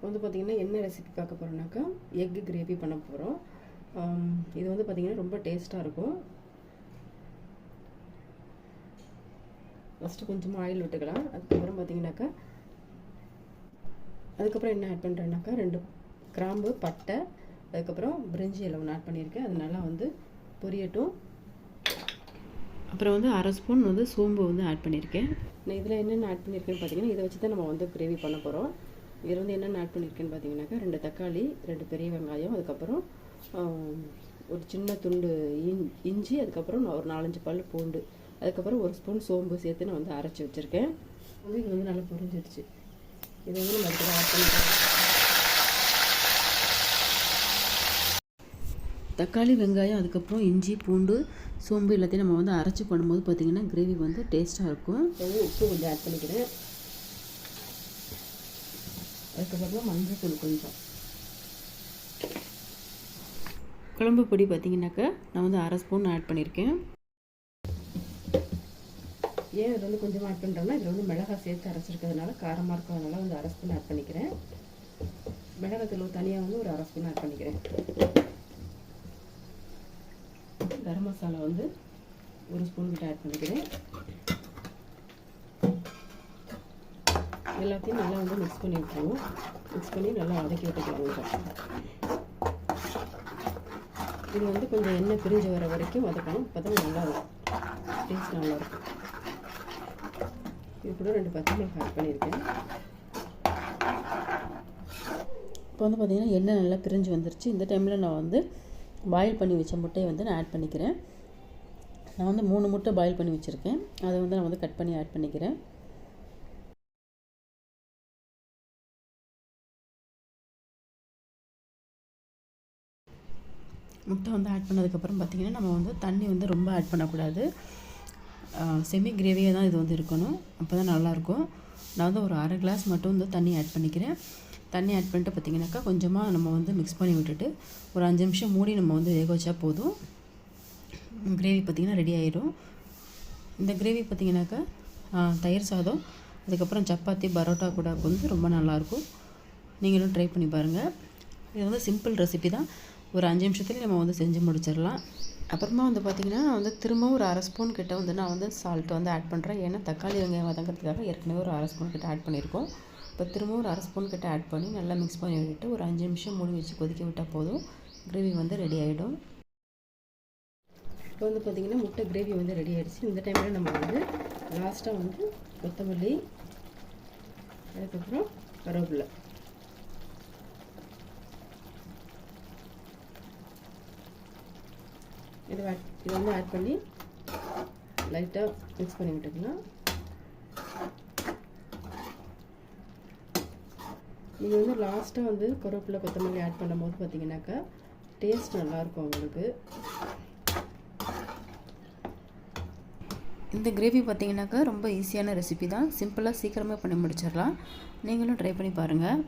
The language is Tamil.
வந்து பார்த்திங்கன்னா என்ன ரெசிபி பார்க்க போகிறோம்னாக்கா எக் கிரேவி பண்ண போகிறோம். இது வந்து பார்த்திங்கன்னா ரொம்ப டேஸ்ட்டாக இருக்கும். ஃபஸ்ட்டு கொஞ்சமாக ஆயில் விட்டுக்கலாம். அதுக்கப்புறம் பார்த்திங்கனாக்கா அதுக்கப்புறம் என்ன ஆட் பண்ணுறேன்னாக்கா 2 கிராம்பு, பட்டை, அதுக்கப்புறம் பிரிஞ்சி இலை ஒன்று ஆட் பண்ணியிருக்கேன். அது நல்லா வந்து பொரியட்டும். அப்புறம் வந்து 1/2 ஸ்பூன் வந்து சோம்பு வந்து ஆட் பண்ணியிருக்கேன். நான் இதில் என்னென்ன ஆட் பண்ணியிருக்கேன்னு பார்த்தீங்கன்னா இதை வச்சு தான் நம்ம வந்து கிரேவி பண்ண போகிறோம். இதில் வந்து என்னென்ன ஆட் பண்ணியிருக்கேன்னு பார்த்தீங்கன்னாக்கா 2 தக்காளி, 2 பெரிய வெங்காயம், அதுக்கப்புறம் ஒரு சின்ன துண்டு இஞ்சி, அதுக்கப்புறம் ஒரு 4-5 பல் பூண்டு, அதுக்கப்புறம் 1 ஸ்பூன் சோம்பு சேர்த்து நான் வந்து அரைச்சி வச்சுருக்கேன். இது வந்து நல்லா பொரிஞ்சிடுச்சு. இது வந்து நம்ம அதுக்கு ஆட் பண்ணிக்கலாம். தக்காளி, வெங்காயம், அதுக்கப்புறம் இஞ்சி, பூண்டு, சோம்பு எல்லாத்தையும் நம்ம வந்து அரைச்சி பண்ணும்போது பார்த்திங்கன்னா கிரேவி வந்து டேஸ்ட்டாக இருக்கும். உப்பு கொஞ்சம் ஆட் பண்ணிக்கிறேன். அதுக்கப்புறம் மஞ்சள் தூள் கொஞ்சம். குழம்பு பொடி பார்த்திங்கனாக்கா நான் வந்து 1/2 ஸ்பூன் ஆட் பண்ணியிருக்கேன். ஏன் இது வந்து கொஞ்சமாக ஆட் பண்ணுறோம்னா இதில் வந்து மிளகாய் சேர்த்து அரைச்சிருக்கிறதுனால காரமாக இருக்கிறதுனால வந்து 1/2 ஸ்பூன் ஆட் பண்ணிக்கிறேன். மிளகாத்தூள் தனியாக வந்து ஒரு 1/2 ஸ்பூன் ஆட் பண்ணிக்கிறேன். கரம் மசாலா வந்து 1 ஸ்பூன் கிட்ட ஆட் பண்ணிக்கிறேன். எல்லாத்தையும் நல்லா வந்து மிக்ஸ் பண்ணி விட்டுருவோம். மிக்ஸ் பண்ணி நல்லா வதக்கி விட்டுக்கலாம். இது வந்து கொஞ்சம் எண்ணெய் பிரிஞ்சு வர வரைக்கும் வதக்கணும். அப்போ தான் நல்லா டேஸ்ட் நல்லாயிருக்கும். இது கூட 2 பச்சை மிளகாய் ஆட் பண்ணியிருக்கேன். இப்போ வந்து பார்த்திங்கன்னா எண்ணெய் நல்லா பிரிஞ்சு வந்துருச்சு. இந்த டைமில் நான் வந்து பாயில் பண்ணி வச்ச முட்டையை வந்து நான் ஆட் பண்ணிக்கிறேன். நான் வந்து 3 முட்டை பாயில் பண்ணி வச்சுருக்கேன். அதை வந்து நான் வந்து கட் பண்ணி ஆட் பண்ணிக்கிறேன். முட்டை வந்து ஆட் பண்ணதுக்கப்புறம் பார்த்திங்கன்னா நம்ம வந்து தண்ணி வந்து ரொம்ப ஆட் பண்ணக்கூடாது. செமி கிரேவியாக தான் இது வந்து இருக்கணும். அப்போ தான் நல்லாயிருக்கும். நான் வந்து ஒரு 1/2 கிளாஸ் மட்டும் வந்து தண்ணி ஆட் பண்ணிக்கிறேன். தண்ணி ஆட் பண்ணிட்டு பார்த்திங்கனாக்கா கொஞ்சமாக நம்ம வந்து மிக்ஸ் பண்ணி விட்டுட்டு ஒரு 5 நிமிஷம் மூடி நம்ம வந்து வேக வச்சா போதும். கிரேவி பார்த்திங்கன்னா ரெடி ஆயிடும். இந்த கிரேவி பார்த்திங்கனாக்கா தயிர் சாதம், அதுக்கப்புறம் சப்பாத்தி, பரோட்டா கூட வந்து ரொம்ப நல்லாயிருக்கும். நீங்களும் ட்ரை பண்ணி பாருங்கள். இது வந்து சிம்பிள் ரெசிபி தான். ஒரு 5 நிமிஷத்துலேயே நம்ம வந்து செஞ்சு முடிச்சிடலாம். அப்புறமா வந்து பார்த்திங்கன்னா வந்து திரும்பவும் ஒரு 1/2 ஸ்பூன் கிட்ட வந்து நான் வந்து சால்ட் வந்து ஆட் பண்ணுறேன். ஏன்னா தக்காளி வெங்காயம் வதங்கிறதுக்காக ஏற்கனவே ஒரு 1/2 ஸ்பூன் கிட்ட ஆட் பண்ணியிருக்கோம். இப்போ திரும்பவும் ஒரு 1/2 ஸ்பூன் கிட்ட ஆட் பண்ணி நல்லா மிக்ஸ் பண்ணி விட்டுட்டு ஒரு 5 நிமிஷம் மூடி வச்சு கொதிக்க விட்டால் போதும். கிரேவி வந்து ரெடி ஆகிடும். இப்போ வந்து பார்த்திங்கன்னா முட்டை கிரேவி வந்து ரெடி ஆகிடுச்சு. இந்த டைமில் நம்ம வந்து லாஸ்ட்டாக வந்து கொத்தமல்லி, அதுக்கப்புறம் கருவேப்பிலை, இது வந்து ஆட் பண்ணி லைட்டாக மிக்ஸ் பண்ணி விட்டுக்கலாம். நீங்கள் வந்து லாஸ்ட்டாக வந்து கருவேப்பிலை, கொத்தமல்லி ஆட் பண்ணும்போது பார்த்தீங்கன்னாக்கா டேஸ்ட் நல்லாயிருக்கும் உங்களுக்கு. இந்த கிரேவி பார்த்தீங்கன்னாக்கா ரொம்ப ஈஸியான ரெசிபி தான். சிம்பிளாக சீக்கிரமாக பண்ணி முடிச்சிடலாம். நீங்களும் ட்ரை பண்ணி பாருங்கள்.